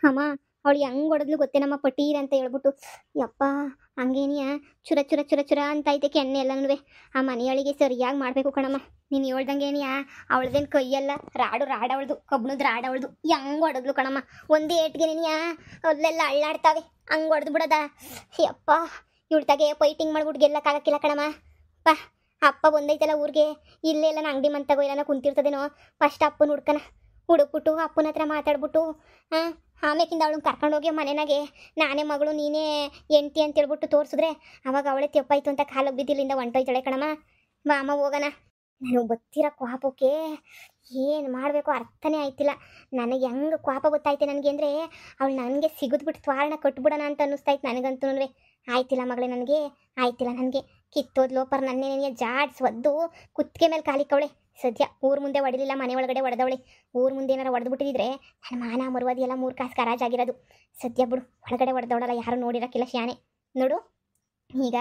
ಅಮ್ಮ ಅವಳು ಹೆಂಗ್ ಹೊಡೆದ್ಲು ಗೊತ್ತೇನಮ್ಮ ಪಟೀರ್ ಅಂತ ಹೇಳ್ಬಿಟ್ಟು. ಯಪ್ಪ ಹಂಗೇನಿಯ ಚುರ ಚುರ ಚುರ ಚುರ ಅಂತ ಐತೆ ಕೆನ್ನೆ ಎಲ್ಲನೂ. ಆ ಮನೆಯೊಳಗೆ ಸರಿಯಾಗಿ ಮಾಡಬೇಕು ಕಣಮ್ಮ. ನೀನು ಹೇಳ್ದಂಗೇನಿಯ ಅವಳದೇನು ಕೈಯಲ್ಲ, ರಾಡು ಅವಳ್ದು, ಕಬ್ಬಣದ ರಾಡು ಅವಳ್ದು. ಹೆಂಗ್ ಹೊಡೆದ್ಲು ಕಣಮ್ಮ, ಒಂದೇ ಏಟ್ಗೆ ನೀನಿಯ ಅಲ್ಲೆಲ್ಲ ಅಳ್ಳಾಡ್ತಾವೆ, ಹಂಗೆ ಹೊಡೆದು ಬಿಡದ. ಯಪ್ಪ ಇವಳ್ತಾಗೆ ಫೈಟಿಂಗ್ ಮಾಡ್ಬಿಟ್ಟು ಗೆಲ್ಲಕ್ಕಾಗಕ್ಕಿಲ್ಲ ಕಣಮ್ಮ. ಪಾ ಅಪ್ಪ ಬಂದೈತಲ್ಲ ಊರಿಗೆ, ಇಲ್ಲೇ ಎಲ್ಲ ಅಂಗಡಿ ಮಂತಾಗೋ ಇಲ್ಲ ಕುಂತಿರ್ತದೇನೋ. ಫಸ್ಟ್ ಅಪ್ಪನ ಹುಡುಕ್ಬಿಟ್ಟು ಅಪ್ಪನ ಹತ್ರ ಮಾತಾಡ್ಬಿಟ್ಟು ಆಮೇಕಿಂದ ಅವಳನ್ನ ಕರ್ಕೊಂಡೋಗಿ ಮನೆನಾಗೆ ನಾನೇ ಮಗಳು ನೀನೇ ಎಂಟಿ ಅಂತ ಹೇಳ್ಬಿಟ್ಟು ತೋರಿಸಿದ್ರೆ ಅವಾಗ ಅವಳೇ ತೆಪ್ಪಾಯ್ತು ಅಂತ ಕಾಲಿಗೆ ಬಿದ್ದಿಲ್ಲಿಂದ ಹೊಂಟೋಯ್ತಾಳೆ ಕಣಮ್ಮ. ಬಾ ಅಮ್ಮ ಹೋಗೋಣ. ನಾನು ಗೊತ್ತಿರೋ ಕ್ವಾಪಕ್ಕೆ ಏನು ಮಾಡಬೇಕು ಅರ್ಥನೇ ಆಯ್ತಿಲ್ಲ. ನನಗೆ ಹೆಂಗೆ ಕ್ವಾಪ ಗೊತ್ತಾಯ್ತೆ ನನಗೆ ಅಂದರೆ ಅವಳು ನನಗೆ ಸಿಗಿದ್ಬಿಟ್ಟು ತ್ವಾರಣ ಕಟ್ಬಿಡೋಣ ಅಂತ ಅನ್ನಿಸ್ತಾಯ್ತು ನನಗಂತೂ. ಆಯ್ತಿಲ್ಲ ಮಗಳೇ, ನನಗೆ ಆಯ್ತಿಲ್ಲ. ನನಗೆ ಕಿತ್ತೋದ್ ಲೋಪರ್ ನನ್ನೇ ಜಾಡ್ಸ್ವದ್ದು ಕುತ್ತಿಗೆ ಮೇಲೆ ಕಾಲಿಕ್ಕವಳೆ. ಸದ್ಯ ಊರ ಮುಂದೆ ಹೊಡಿಲಿಲ್ಲ, ಮನೆ ಒಳಗಡೆ ಹೊಡೆದವಳೆ. ಊರ ಮುಂದೆ ಏನಾರು ಹೊಡೆದ್ಬಿಟ್ಟಿದ್ರೆ ನನ್ನ ಮಾನ ಮರುವಾದಿ ಎಲ್ಲ 3 ಕಾಸು ಕರಾಜಾಗಿರೋದು. ಸದ್ಯ ಬಿಡು, ಒಳಗಡೆ ಹೊಡೆದವಳಲ್ಲ, ಯಾರು ನೋಡಿರೋಕ್ಕಿಲ್ಲ ಶಾನೆ. ನೋಡು ಈಗ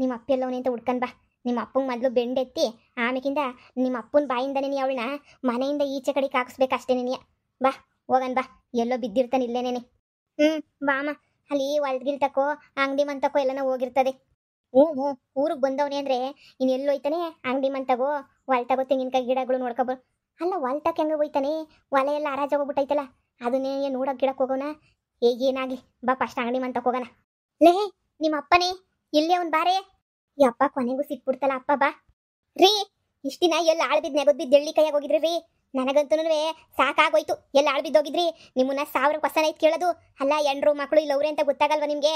ನಿಮ್ಮ ಅಪ್ಪೆಲ್ಲವನೇ ಅಂತ ಹುಡ್ಕೊಂಡು ಬಾ. ನಿಮ್ಮ ಅಪ್ಪಂಗೆ ಮೊದಲು ಬೆಂಡೆತ್ತಿ ಆಮೇಕಿಂದ ನಿಮ್ಮ ಅಪ್ಪನ ಬಾಯಿಂದನೇ ನೀ ಅವಳನ್ನ ಮನೆಯಿಂದ ಈಚೆ ಕಡೆಗೆ ಹಾಕಿಸ್ಬೇಕಷ್ಟೇ ನೀನಿಯ. ಬಾ ಹೋಗನ್ ಬಾ, ಎಲ್ಲೋ ಬಿದ್ದಿರ್ತಾನೆ ಇಲ್ಲೇನೇನೆ. ಬಾ ಅಮ್ಮ. ಅಲ್ಲಿ ಹೊಲ್ಗಿಲ್ತಕ್ಕೋ ಅಂಗಡಿ ಮಂತಕ್ಕೋ ಎಲ್ಲನ ಹೋಗಿರ್ತದೆ. ಹ್ಞೂ ಊರಿಗೆ ಬಂದವನೇ ಅಂದರೆ ಇನ್ನೆಲ್ಲೋ ಹೋಯ್ತಾನೆ ಅಂಗಡಿ ಮಂತಾಗೋ ಹೊಲ್ತಾಗೋ ತೆಂಗಿನಕಾಯಿ ಗಿಡಗಳು ನೋಡ್ಕೊಬೋ. ಅಲ್ಲ ಹೊಲ್ತಕ್ಕೆ ಹೆಂಗೆ ಹೋಯ್ತಾನೆ, ಹೊಲ ಎಲ್ಲ ಹರಾಜಾಗೋಗ್ಬಿಟ್ಟೈತಲ್ಲ, ಅದನ್ನೇ ನೋಡೋಕೆ ಗಿಡಕ್ಕೆ ಹೋಗೋಣ. ಏನಾಗಲಿ ಬಾ, ಫಸ್ಟ್ ಅಂಗಡಿ ಮಂತಕ್ಕೆ ಹೋಗೋಣ. ಲೇ ನಿಮ್ಮ ಅಪ್ಪನೇ ಇಲ್ಲೇ ಅವ್ನು ಬಾರೇ. ಯಪ್ಪ ಕೊನೆಗೂ ಸಿಕ್ಬಿಡ್ತಲ್ಲ ಅಪ್ಪ. ಬಾ ರೀ, ಇಷ್ಟು ದಿನ ಎಲ್ಲ ಆಳ್ಬಿದ್ದು ನೆಗದ್ಬಿದ್ದು ಎಳ್ಳಿ ಕೈಯಾಗ ಹೋಗಿದ್ರಿ ರೀ. ನನಗಂತೂ ಸಾಕಾಗೋಯ್ತು, ಎಲ್ಲ ಆಳ್ಬಿದ್ದೋಗಿದ್ರಿ. ನಿಮ್ಮನ್ನ 1000 ಕ್ವಶನ್ ಐತೆ ಕೇಳೋದು. ಅಲ್ಲ ಎಂಡ್ರು ಮಕ್ಕಳು ಇಲ್ಲವ್ರೆ ಅಂತ ಗೊತ್ತಾಗಲ್ವ ನಿಮಗೆ?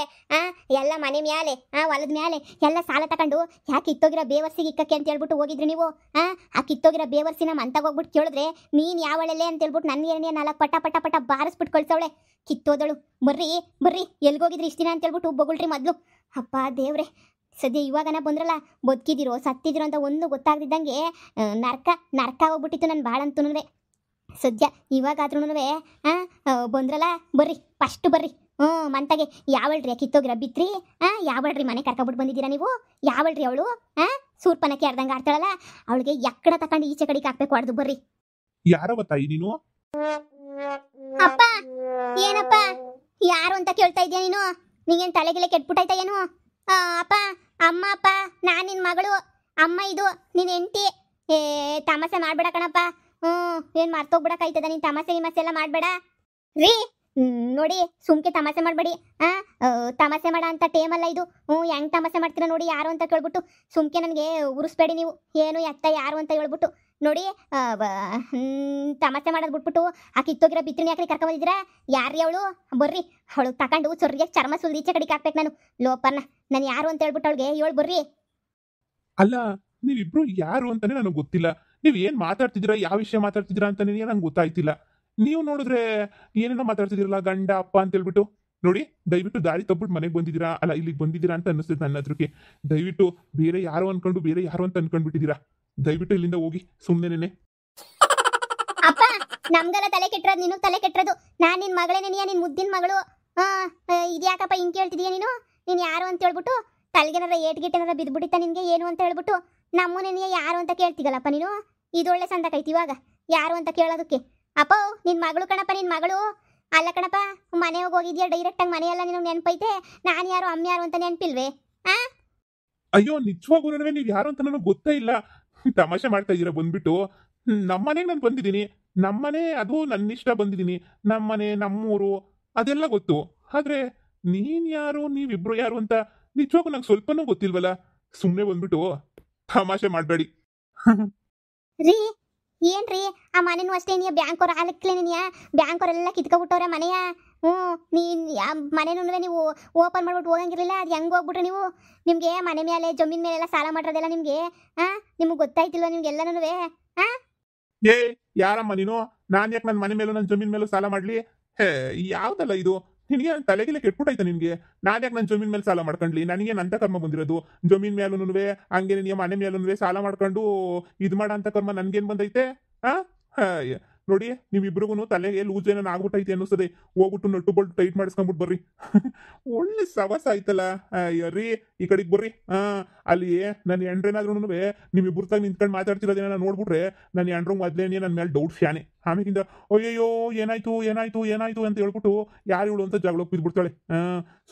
ಎಲ್ಲ ಮನೆ ಮ್ಯಾಲೆ ಹೊಲದ ಮ್ಯಾಲೆ ಎಲ್ಲ ಸಾಲ ತಗೊಂಡು ಯಾಕೆ ಕಿತ್ತೋಗಿರೋ ಬೇವರ್ಸಿಗೆ ಇಕ್ಕಕ್ಕೆ ಅಂತ ಹೇಳ್ಬಿಟ್ಟು ಹೋಗಿದ್ರಿ ನೀವು. ಆ ಕಿತ್ತೋಗಿರೋ ಬೇವರ್ಸಿನ ಮಂತಾಗ ಹೋಗ್ಬಿಟ್ಟು ಕೇಳಿದ್ರೆ ನೀನು ಯಾವಳೆಲೆ ಅಂತ ಹೇಳ್ಬಿಟ್ಟು ನನಗೇನೇ 4 ಪಟ ಪಟ ಪಟ ಬಾರಿಸ್ಬಿಟ್ಟು ಕಳ್ಸವಳೆ ಕಿತ್ತೋದಳು. ಬರ್ರಿ ಎಲ್ಗೋಗಿದ್ರಿ ಇಷ್ಟು ದಿನ ಅಂತ ಹೇಳ್ಬಿಟ್ಟು ಬೊಗಳ್ರಿ ಮೊದಲು. ಅಪ್ಪ ದೇವ್ರೆ, ಸದ್ಯ ಇವಾಗನ ಬಂದ್ರಲ್ಲ, ಬದುಕಿದಿರೋ ಸತ್ತಿದಿರೋ ಅಂತ ಒಂದು ಗೊತ್ತಾಗ್ದಿದ್ದಂಗೆ ನರ್ಕ ಹೋಗ್ಬಿಟ್ಟಿತ್ತು ನನ್ನ ಬಾಳಂತೂ. ಸದ್ಯ ಇವಾಗಾದ್ರೂ ಬಂದ್ರಲ್ಲ, ಬರ್ರಿ ಫಸ್ಟ್ ಬರ್ರಿ. ಮಂತಾಗೆ ಯಾವಳ್ರಿ ಕಿತ್ತೋಗಿರ ಬಿತ್ರಿ? ಯಾವಳ್ರಿ ಮನೆ ಕರ್ಕೊಬಿಟ್ಟು ಬಂದಿದ್ದೀರಾ ನೀವು? ಯಾವಳ್ರಿ ಅವಳು? ಸೂರ್ಪನಕ್ಕೆ ಅರ್ಧಂಗೆ ಆಡ್ತಾಳಲ್ಲ, ಅವಳಿಗೆ ಎಕ್ಕಡ ತಕೊಂಡು ಈಚೆ ಕಡೆಗೆ ಹಾಕ್ಬೇಕು. ಹೊಡೆದು ಬರ್ರಿ. ಯಾರವ ತಾಯಿ ನೀನು? ಅಪ್ಪ ಏನಪ್ಪ ಯಾರು ಅಂತ ಕೇಳ್ತಾ ಇದೀಯ ನೀನು? ನಿಂಗೇನು ತಲೆಗಿಲೆ ಕೆಟ್ಬಿಟ್ಟೈತ ಏನು? ಅಪ್ಪ ಅಮ್ಮ, ಅಪ್ಪ ನಾನು ನಿನ್ನ ಮಗಳು, ಅಮ್ಮ ಇದು ನಿನ್ನ ಹೆಂಡತಿ. ತಮಾಷೆ ಮಾಡಬೇಡ ಕಣಪ್ಪ. ಏನು ಮರ್ತೋಗ್ಬಿಡಕ್ಕಾಯ್ತದ ನೀನು? ತಮಾಷೆ ಎಲ್ಲ ಮಾಡಬೇಡ ರೀ. ನೋಡಿ ಸುಮ್ಕೆ ತಮಾಷೆ ಮಾಡಬೇಡಿ. ತಮಾಷೆ ಮಾಡ ಅಂತ ಟೇಮಲ್ಲ ಇದು. ಹೆಂಗೆ ತಮಾಷೆ ಮಾಡ್ತೀರಾ ನೋಡಿ ಯಾರು ಅಂತ ಕೇಳ್ಬಿಟ್ಟು. ಸುಮ್ಕೆ ನನಗೆ ಉರಿಸ್ಬೇಡಿ ನೀವು. ಏನು ಎತ್ತ ಯಾರು ಅಂತ ಹೇಳ್ಬಿಟ್ಟು. ನೋಡಿ ತಮಾಷೆ ಮಾಡೋದು ಬಿಟ್ಬಿಟ್ಟು ಆ ಕಿತ್ತೋಗಿರೋ ಬಿತ್ತನೆ ಯಾಕೆ ಕರ್ಕೊಂಬಂದಿದ್ದೀರಾ? ಯಾರ್ರಿ ಅವಳು? ಬರ್ರಿ, ಅವಳು ತಗೊಂಡು ಸೊರ್ಗೆ ಚರ್ಮ ಸುಲ್ದು ಈಚೆ ಕಡೆಗೆ ಹಾಕ್ಬೇಕು ನಾನು ಲೋಪರ್ನ. ನಾನು ಯಾರು ಅಂತ ಹೇಳ್ಬಿಟ್ಟು ಅವಳಿಗೆ ಹೇಳಿ ಬರ್ರಿ. ಅಲ್ಲ ನೀವಿಬ್ರು ಯಾರು ಅಂತಾನೆ ನನಗೆ ಗೊತ್ತಿಲ್ಲ. ನೀವು ಏನು ಮಾತಾಡ್ತಿದ್ದೀರಾ, ಯಾವ ವಿಷಯ ಮಾತಾಡ್ತಿದ್ದೀರಾ ಅಂತಾನೆ ನಂಗೆ ಗೊತ್ತಾಯ್ತಿಲ್ಲ. ನೀವು ನೋಡಿದ್ರೆ ಏನೇನೋ ಮಾತಾಡ್ತಿದ್ದೀರಲ್ಲ, ಗಂಡ ಅಪ್ಪ ಅಂತ ಹೇಳ್ಬಿಟ್ಟು. ನೋಡಿ ದಯವಿಟ್ಟು ದಾರಿ ತಪ್ಪಿಟ್ಟು ಮನೆಗೆ ಬಂದಿದ್ದೀರಾ, ಅಲ್ಲ ಇಲ್ಲಿಗೆ ಬಂದಿದ್ದೀರಾ ಅಂತ ಅನ್ನಿಸ್ತದೆ ನನ್ನ ಹತ್ರಕ್ಕೆ. ದಯವಿಟ್ಟು ಬೇರೆ ಯಾರು ಅನ್ಕೊಂಡು ಬೇರೆ ಯಾರು ಅಂತ ಅನ್ಕೊಂಡ್ಬಿಟ್ಟಿದ್ದೀರಾ. ದಯವಿಟ್ಟು ಇಲ್ಲಿಂದ ಹೋಗಿ ಸುಮ್ಮನೆ. ಅಪ್ಪ ನಮ್ಗೆಲ್ಲ ತಲೆ ಕೆಟ್ಟಿರೋದು, ನೀನು ತಲೆ ಕೆಟ್ಟಿರೋದು. ನಾನು ನಿನ್ನ ಮಗಳೇನೇ, ನಿನ್ನ ಮುದ್ದಿನ ಮಗಳು. ಇದ್ಯಾಕಪ್ಪ ಹಿಂಗೆ ಕೇಳ್ತಿದೀಯ ನೀನು? ನೀನು ಯಾರು ಅಂತ ಹೇಳ್ಬಿಟ್ಟು ತಲೆಗೆನಾರ ಏಟ್ಗಿಟ್ಟೇನಾರ ಬಿದ್ದುಬಿಟ್ಟಿತ್ತ ನಿನಗೆ ಏನು ಅಂತ ಹೇಳ್ಬಿಟ್ಟು ನಮ್ಮನೆ ಯಾರು ಅಂತ ಕೇಳ್ತಿಗಲ್ಲಪ್ಪ ನೀನು? ಇದೊಳ್ಳೆ ಸಂದಕೈತಿ ಇವಾಗ ಯಾರು ಅಂತ ಕೇಳೋದಕ್ಕೆ. ಅಪ್ಪ ನಿನ್ನ ಮಗಳು ಕಣಪ್ಪ, ನಿನ್ನ ಮಗಳು. ಅಲ್ಲ ಕಣಪ್ಪ, ಮನೆ ಹೋಗಿದ್ಯಾ ಡೈರೆಕ್ಟಾಗಿ ಮನೆಯೆಲ್ಲ ನಿನಗೆ ನೆನಪೈತೆ. ನಾನು ಯಾರು ಅಮ್ಮ ಯಾರು ಅಂತ ನೆನಪಿಲ್ವೇ? ಅಯ್ಯೋ ನಿಜವಾಗೂ ನೀವು ಯಾರು ಅಂತ ನನಗೆ ಗೊತ್ತೇ ಇಲ್ಲ. ತಮಾಷೆ ಮಾಡ್ತಾ ಇದ್ದೀರಾ ಬಂದ್ಬಿಟ್ಟು. ನಮ್ಮನೆಗೆ ನಾನು ಬಂದಿದ್ದೀನಿ, ನಮ್ಮನೆ ಅದು ನನ್ನ ಇಷ್ಟ ಬಂದಿದ್ದೀನಿ. ನಮ್ಮನೆ ನಮ್ಮೂರು ಅದೆಲ್ಲ ಗೊತ್ತು. ಆದ್ರೆ ನೀನ್ ಯಾರು, ನೀವಿಬ್ರು ಯಾರು ಅಂತ ನಿಜವಾಗೂ ನಂಗೆ ಸ್ವಲ್ಪನೂ ಗೊತ್ತಿಲ್ವಲ್ಲ. ಸುಮ್ಮನೆ ಬಂದ್ಬಿಟ್ಟು ತಮಾಷೆ ಮಾಡಬೇಡಿ ರೀ. ಏನ್ರಿ ಆ ಮನೆನೂ ಅಷ್ಟೇ, ನೀ ಬ್ಯಾಂಕ್ ಅವ್ರ ಹಾಲಕ್ಲೇನಿಯ ಬ್ಯಾಂಕ್ ಅವರೆಲ್ಲ ಕಿತ್ಕೊಬಿಟ್ಟವ್ರೆ ಮನೆಯ. ನೀನು ಮನೆನೂ ನೀವು ಓಪನ್ ಮಾಡ್ಬಿಟ್ಟು ಹೋಗಂಗಿರಲಿಲ್ಲ. ಅದು ಹೆಂಗೆ ಹೋಗ್ಬಿಟ್ರೆ ನೀವು? ನಿಮಗೆ ಮನೆ ಮೇಲೆ ಜಮೀನ್ ಮೇಲೆಲ್ಲ ಸಾಲ ಮಾಡಿರೋದೆಲ್ಲ ನಿಮಗೆ ನಿಮ್ಗೆ ಗೊತ್ತಾಯ್ತಿಲ್ವ ನಿಮ್ಗೆಲ್ಲನೂ? ಏ ಯಾರಮ್ಮ ನೀನು? ನಾನು ಯಾಕೆ ನನ್ನ ಮನೆ ಮೇಲೂ ನನ್ನ ಜಮೀನ್ ಮೇಲೂ ಸಾಲ ಮಾಡ್ಲಿ? ಯಾವ್ದಲ್ಲ ಇದು? ನಿನಗೆ ನನ್ನ ತಲೆಗಿಲೆ ಕೆಟ್ಬಿಟ್ಟಾಯ್ತಾ ನಿನಗೆ? ನಾನು ಯಾಕೆ ನನ್ನ ಜಮೀನ್ ಮೇಲೆ ಸಾಲ ಮಾಡ್ಕೊಂಡ್ಲಿ? ನನಗೆ ನಂತ ಕರ್ಮ ಬಂದಿರೋದು. ಜಮೀನ್ ಮೇಲೂ ಹಂಗೆ ನಿನ್ನ ಮನೆ ಮೇಲೂ ಸಾಲ ಮಾಡ್ಕೊಂಡು ಇದು ಮಾಡ ಅಂತ ಕರ್ಮ ನನ್ಗೇನು ಬಂದೈತೆ? ನೋಡಿ ನಿಮ್ಮಿಬ್ರಿಗೂ ತಲೆಗೆ ಲೂಸ್ ಏನೋ ಆಗ್ಬಿಟ್ಟೈತೆ ಅನ್ನಿಸ್ತದೆ. ಹೋಗ್ಬಿಟ್ಟು ನಟ್ಟು ಬೋಲ್ಟ್ ಟೈಟ್ ಮಾಡಿಸ್ಕೊಂಬಿಟ್ಟು ಬರ್ರಿ. ಒಳ್ಳೆ ಸವಸ ಆಯ್ತಲ್ಲ. ಅಯ್ಯೋ ರೀ, ಈ ಕಡೆಗೆ ಬರ್ರಿ. ಅಲ್ಲಿ ನನ್ನ ಎಂಡ್ರೇನಾದ್ರೂ ನಿಮ್ಮಿಬ್ರು ನಿಂತ್ಕೊಂಡು ಮಾತಾಡ್ತಿರೋದೇನ ನೋಡ್ಬಿಟ್ರೆ ನನ್ನ ಎಂಡ್ರಂಗ್ ಮೊದ್ಲೇನೆ ನನ್ನ ಮೇಲೆ ಡೌಟ್ ಫ್ಯಾನೆ. ಆಮೇಲಿಂದ ಅಯ್ಯಯ್ಯೋ ಏನಾಯ್ತು ಏನಾಯ್ತು ಏನಾಯ್ತು ಅಂತ ಹೇಳ್ಬಿಟ್ಟು ಯಾರು ಇವಳು ಅಂತ ಜಗಳಕ್ಕೆ ಬಿದ್ಬಿಡ್ತಾಳೆ.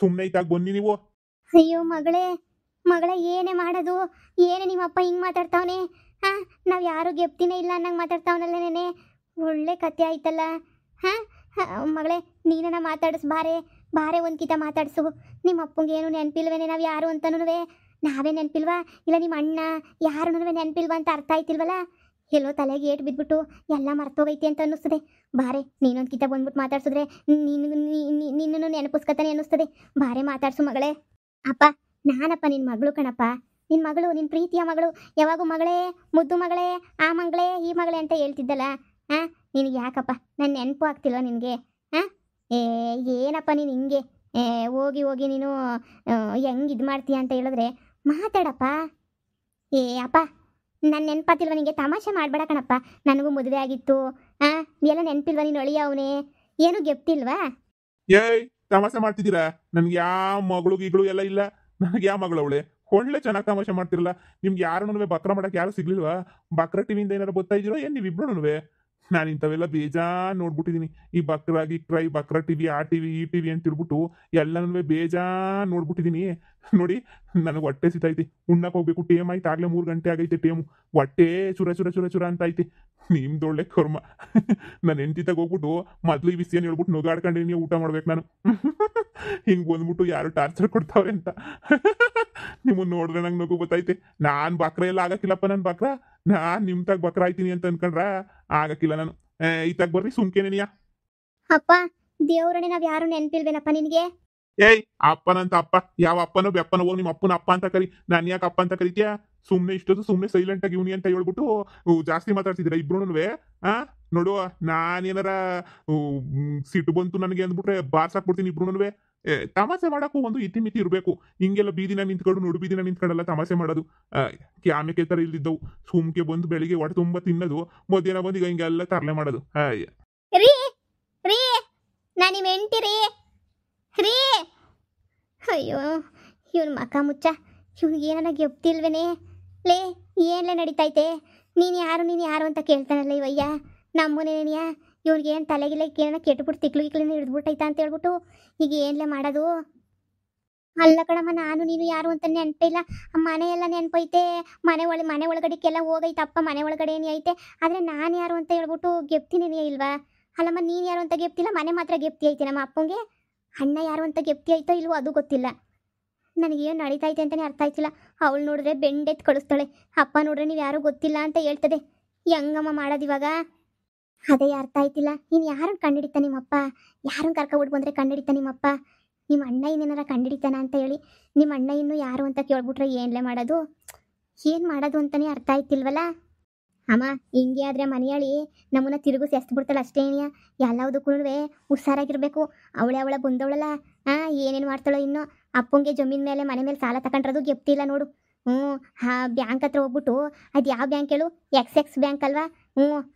ಸುಮ್ಮನೆ ಇತ್ತಾಗ ಬನ್ನಿ ನೀವು. ಅಯ್ಯೋ ಮಗಳೇ ಏನೇ ಮಾಡೋದು, ಏನೇ ನಿಮ್ಮಪ್ಪ ಹಿಂಗೆ ಮಾತಾಡ್ತಾವನೆ? ನಾವು ಯಾರು ಗೆಪ್ತಿನೇ ಇಲ್ಲ ಅನ್ನಂಗೆ ಮಾತಾಡ್ತಾವನಲ್ಲೇನೆ. ಒಳ್ಳೆ ಕತೆ ಆಯ್ತಲ್ಲ. ಮಗಳೇ ನೀನನ್ನ ಮಾತಾಡಿಸ್ ಬಾರೆ ಒಂದ್ಕಿತ ಮಾತಾಡಿಸು. ನಿಮ್ಮ ಅಪ್ಪಂಗೆ ಏನು ನೆನಪಿಲ್ವೇನೆ ನಾವು ಯಾರು ಅಂತನೂ? ನಾವೇ ನೆನಪಿಲ್ವಾ? ಇಲ್ಲ ನಿಮ್ಮ ಅಣ್ಣ ಯಾರೂ ನೆನಪಿಲ್ವಾ ಅಂತ ಅರ್ಥ ಆಯ್ತಿಲ್ವಲ್ಲ? ಎಲ್ಲೋ ತಲೆಗೆ ಏಟು ಬಿದ್ಬಿಟ್ಟು ಎಲ್ಲ ಮರ್ತೋಗೈತಿ ಅಂತ ಅನ್ನಿಸ್ತದೆ. ಬಾರೆ ನೀನೊಂದು ಕಿತ ಬಂದ್ಬಿಟ್ಟು ಮಾತಾಡ್ಸಿದ್ರೆ ನಿನ್ನನ್ನು ನೆನಪಿಸ್ಕೊತಾನೆ ಅನ್ನಿಸ್ತದೆ. ಬಾರೆ ಮಾತಾಡ್ಸು ಮಗಳೇ. ಅಪ್ಪ ನಾನಪ್ಪ ನಿನ್ನ ಮಗಳು ಕಣಪ್ಪ, ನಿನ್ನ ಮಗಳು, ನಿನ್ನ ಪ್ರೀತಿಯ ಮಗಳು. ಯಾವಾಗೂ ಮಗಳೇ, ಮುದ್ದು ಮಗಳೇ, ಆ ಮಗಳೇ ಈ ಮಗಳೇ ಅಂತ ಹೇಳ್ತಿದ್ದಲ್ಲ. ನಿನಗೆ ಯಾಕಪ್ಪ ನನ್ನ ನೆನಪು ಆಗ್ತಿಲ್ವ ನಿನಗೆ? ಏನಪ್ಪ ನೀನು ಹಿಂಗೆ ಹೋಗಿ ನೀನು ಹೆಂಗೆ ಇದು ಮಾಡ್ತೀಯ ಅಂತ ಹೇಳಿದ್ರೆ ಮಾತಾಡಪ್ಪ. ಅಪ್ಪ ನನ್ನ ನೆನಪಾತಿಲ್ವ ನಿನಗೆ? ತಮಾಷೆ ಮಾಡಬೇಡ ಕಣಪ್ಪ. ನನಗೂ ಮದುವೆ ಆಗಿತ್ತು. ಎಲ್ಲ ನೆನಪಿಲ್ವ? ನೀನು ಅಳಿಯವನೇ ಏನು ಗೆಪ್ತಿಲ್ವಾ? ಏಯ್ ತಮಾಷೆ ಮಾಡ್ತಿದ್ದೀರಾ? ನನ್ಗೆ ಯಾವ ಮಗಳು ಗೀಗಳು ಎಲ್ಲ ಇಲ್ಲ. ನನಗೆ ಯಾವ ಮಗಳು ಅವಳೆ? ಒಳ್ಳೆ ಚೆನ್ನಾಗಿ ತಮಾಷೆ ಮಾಡ್ತಿರಲ್ಲ. ನಿಮ್ಗೆ ಯಾರು ಬಕ್ರ ಮಾಡಕ್ಕೆ ಯಾರು ಸಿಗ್ಲಿಲ್ವಾ? ಬಕ್ರ ಟಿವಿಯಿಂದ ಏನಾರು ಗೊತ್ತಾ ಇದೀರೋ ಏನು ನೀವಿಬ್ರು? ನಾನು ಇಂಥವೆಲ್ಲ ಬೇಜಾನ್ ನೋಡ್ಬಿಟ್ಟಿದ್ದೀನಿ. ಈ ಬಕ್ರ ಗಿಕ್ರ, ಈ ಬಕ್ರ ಟಿವಿ, ಆ ಟಿವಿ, ಈ ಟಿವಿ ಅಂತ ತಿಳ್ಬಿಟ್ಟು ಎಲ್ಲನೂ ಬೇಜಾನ್ ನೋಡ್ಬಿಟ್ಟಿದ್ದೀನಿ. ನೋಡಿ ನನಗೆ ಹೊಟ್ಟೆ ಸಿತೈತಿ, ಉಣ್ಣಕ್ಕೆ ಹೋಗ್ಬೇಕು. ಟೇಮ್ ಆಯ್ತು, ಆಗ್ಲೇ 3 ಗಂಟೆ ಆಗೈತೆ ಟೇಮು. ಹೊಟ್ಟೆ ಚುರ ಚುರ ಚುರ ಚುರ ಅಂತ ಐತಿ. ನಿಮ್ದೊಳ್ಳೆ ಕರ್ಮ. ನಾನು ಹೆಂಡತಿತಾಗ ಹೋಗ್ಬಿಟ್ಟು ಮೊದಲು ಈ ಬಿಸಿಯನ್ನು ಹೇಳ್ಬಿಟ್ಟು ನುಗಾಡ್ಕೊಂಡು ನೀವು ಊಟ ಮಾಡ್ಬೇಕು ನಾನು. ಹಿಂಗೆ ಬಂದ್ಬಿಟ್ಟು ಯಾರು ಟಾರ್ಚರ್ ಕೊಡ್ತಾವ್ರೆ ಅಂತ ನಿಮ್ಮನ್ನು ನೋಡಿದ್ರೆ ನಂಗೆ ನಗು ಗೊತ್ತೈತೆ. ನಾನು ಬಕ್ರ ಎಲ್ಲ ಆಗಕ್ಕಿಲ್ಲಪ್ಪ. ನನ್ನ ಬಕ್ರ ನಾನು ನಿಮ್ತಾಗ ಬಕ್ರ ಆಯ್ತೀನಿ ಅಂತ ಅನ್ಕೊಂಡ್ರ ಆಗಕ್ಕಿಲ್ಲ ನಾನು. ಈತಾಗ ಬರ್ರಿ ಸುಮ್ಕೇನೇನಿಯಾ. ಅಪ್ಪ ದೇವ್ರನೇ ನಾವು ಯಾರು ನೆನಪಿಲ್ವೇನಪ್ಪ ನಿನಗೆ? ಏಯ್ ಅಪ್ಪನಂತ ಅಪ್ಪ ಯಾವ ಅಪ್ಪನೋ ಬೆಪ್ಪನೋ ಹೋಗಿ ನಿಮ್ಮ ಅಪ್ಪನ ಅಪ್ಪ ಅಂತ ಕರಿ. ನಾನು ಯಾಕೆ ಅಪ್ಪ ಅಂತ ಕರಿತೀಯಾ? ಸುಮ್ಮನೆ ಇಷ್ಟೊತ್ತು ಸುಮ್ಮನೆ ಸೈಲೆಂಟ್ ಆಗಿ ಇವ್ನಿ ಅಂತ ಹೇಳ್ಬಿಟ್ಟು ಜಾಸ್ತಿ ಮಾತಾಡ್ತಿದ್ದೀರಾ ಇಬ್ರು. ನೋಡುವ ನಾನೇನಾರ ಸಿಟ್ಟು ಬಂತು ನನಗೆ ಅಂದ್ಬಿಟ್ರೆ ಬಾರ್ಸಾಕ್ಬಿಡ್ತೀನಿ ಇಬ್ರು. ತಮಾಷೆ ಮಾಡಕ್ಕೂ ಒಂದು ಇತಿಮಿತಿ ಇರಬೇಕು. ಹಿಂಗೆಲ್ಲ ಬೀದಿನ ನಿಂತ್ಕೊಂಡು ನಡು ಬೀದಿನ ನಿಂತ್ಕೊಂಡೆಲ್ಲ ತಮಾಷೆ ಮಾಡೋದು ಕ್ಯಾಮೆಕೆ ಥರ ಇಲ್ದಿದ್ದವು. ಸುಮ್ಕೆ ಬಂದು ಬೆಳಿಗ್ಗೆ ಹೊಟ್ಟೆ ತುಂಬ ತಿನ್ನೋದು, ಮಧ್ಯಾಹ್ನ ಬಂದು ಈಗ ಹಿಂಗೆಲ್ಲ ತರಲೆ ಮಾಡೋದು. ರೀ ರೀ ನಾನು ನಿಮ್ಮ ಹೆಂಡ್ತಿ ರೀ. ಅಯ್ಯೋ ಇವನು ಮಕ ಮುಚ್ಚ, ಇವ್ನಿಗೆ ಏನಾರ ಗೆಪ್ತಿಲ್ವೇನೆ? ಲೇ ಏನ್ಲೇ ನಡೀತೈತೆ? ನೀನು ಯಾರು ಅಂತ ಕೇಳ್ತಾನಲ್ಲ ಇವಯ್ಯ. ನಮ್ಮನೇನಿಯ ಇವ್ರಿಗೆ ಏನು ತಲೆಗಿಲ್ಲ ಏನಾರ ಕೆಟ್ಬಿಟ್ಟು ತಿಕ್ಲಿನ ಹಿಡಿದ್ಬಿಟ್ಟೈತಾ ಅಂತ ಹೇಳ್ಬಿಟ್ಟು ಈಗ ಏನ್ಲೇ ಮಾಡೋದು? ಅಲ್ಲ ಕಣಮ್ಮ, ನಾನು ನೀನು ಯಾರು ಅಂತ ನೆನಪೇ ಇಲ್ಲ. ಮನೆಯೆಲ್ಲ ನೆನಪೈತೆ, ಮನೆ ಒಳಗಡೆಕ್ಕೆಲ್ಲ ಹೋಗೈತಪ್ಪ. ಮನೆ ಒಳಗಡೆ ಏನೇ ಐತೆ, ಆದರೆ ನಾನು ಯಾರು ಅಂತ ಹೇಳ್ಬಿಟ್ಟು ಗೆಪ್ತಿನೇ ಇಲ್ವಾ? ಅಲ್ಲಮ್ಮ ನೀನು ಯಾರು ಅಂತ ಗೆಪ್ತಿಲ್ಲ, ಮನೆ ಮಾತ್ರ ಗೆಪ್ತಿ ಐತೆ. ನಮ್ಮ ಅಪ್ಪಂಗೆ ಅಣ್ಣ ಯಾರು ಅಂತ ಗೆಪ್ತಿ ಐತೋ ಇಲ್ವೋ ಅದು ಗೊತ್ತಿಲ್ಲ. ನನಗೇನು ನಡೀತೈತೆ ಅಂತಲೇ ಅರ್ಥ ಆಯ್ತಿಲ್ಲ. ಅವಳು ನೋಡಿದ್ರೆ ಬೆಂಡೆತ್ತು ಕಳಿಸ್ತಾಳೆ, ಅಪ್ಪ ನೋಡ್ರೆ ನೀವು ಯಾರೂ ಗೊತ್ತಿಲ್ಲ ಅಂತ ಹೇಳ್ತದೆ. ಹೆಂಗಮ್ಮ ಮಾಡೋದು ಇವಾಗ? ಅದೇ ಅರ್ಥ ಆಯ್ತಿಲ್ಲ. ನೀನು ಯಾರನ್ನು ಕಂಡಿಡಿತ ನಿಮ್ಮಪ್ಪ? ಯಾರನ್ನು ಕರ್ಕೊಬಿಟ್ಟು ಬಂದರೆ ಕಂಡಿಡಿತ ನಿಮ್ಮಪ್ಪ? ನಿಮ್ಮ ಅಣ್ಣ ಇನ್ನೇನಾರ ಕಂಡಿಡಿತಾನ ಅಂತ ಹೇಳಿ ನಿಮ್ಮ ಅಣ್ಣ ಇನ್ನೂ ಯಾರು ಅಂತ ಕೇಳ್ಬಿಟ್ರೆ ಏನ್ಲೇ ಮಾಡೋದು? ಏನು ಮಾಡೋದು ಅಂತಲೇ ಅರ್ಥ ಆಯ್ತಿಲ್ವಲ್ಲ? ಅಮ್ಮ ಹಿಂಗೆ ಆದರೆ ಮನೆಯಾಳಿ ನಮ್ಮನ್ನ ತಿರುಗು ಸೆಸ್ಬಿಡ್ತಾಳೆ ಅಷ್ಟೇನಿಯ. ಎಲ್ಲದಕ್ಕೂ ಹುಷಾರಾಗಿರ್ಬೇಕು. ಅವಳ ಬಂದವಳಲ್ಲ, ಏನೇನು ಮಾಡ್ತಾಳೋ ಇನ್ನೂ. ಅಪ್ಪಂಗೆ ಜಮೀನ್ ಮೇಲೆ ಮನೆ ಮೇಲೆ ಸಾಲ ತಗೊಂಡ್ರದು ಗೆಪ್ತಿಲ್ಲ ನೋಡು. ಬ್ಯಾಂಕ್ ಹತ್ರ ಹೋಗ್ಬಿಟ್ಟು, ಅದು ಯಾವ ಬ್ಯಾಂಕ್ ಹೇಳು? ಎಕ್ಸ್ ಬ್ಯಾಂಕ್ ಅಲ್ವಾ?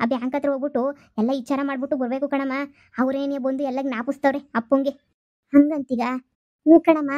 ಆ ಬ್ಯಾಂಕ್ ಹತ್ರ ಹೋಗ್ಬಿಟ್ಟು ಎಲ್ಲ ವಿಚಾರ ಮಾಡ್ಬಿಟ್ಟು ಬರಬೇಕು ಕಣಮ್ಮ. ಅವರೇನೇ ಬಂದು ಎಲ್ಲ ಜ್ಞಾಪಿಸ್ತವ್ರೆ ಅಪ್ಪಂಗೆ. ಹಂಗಂತೀಗ? ಕಣಮ್ಮ.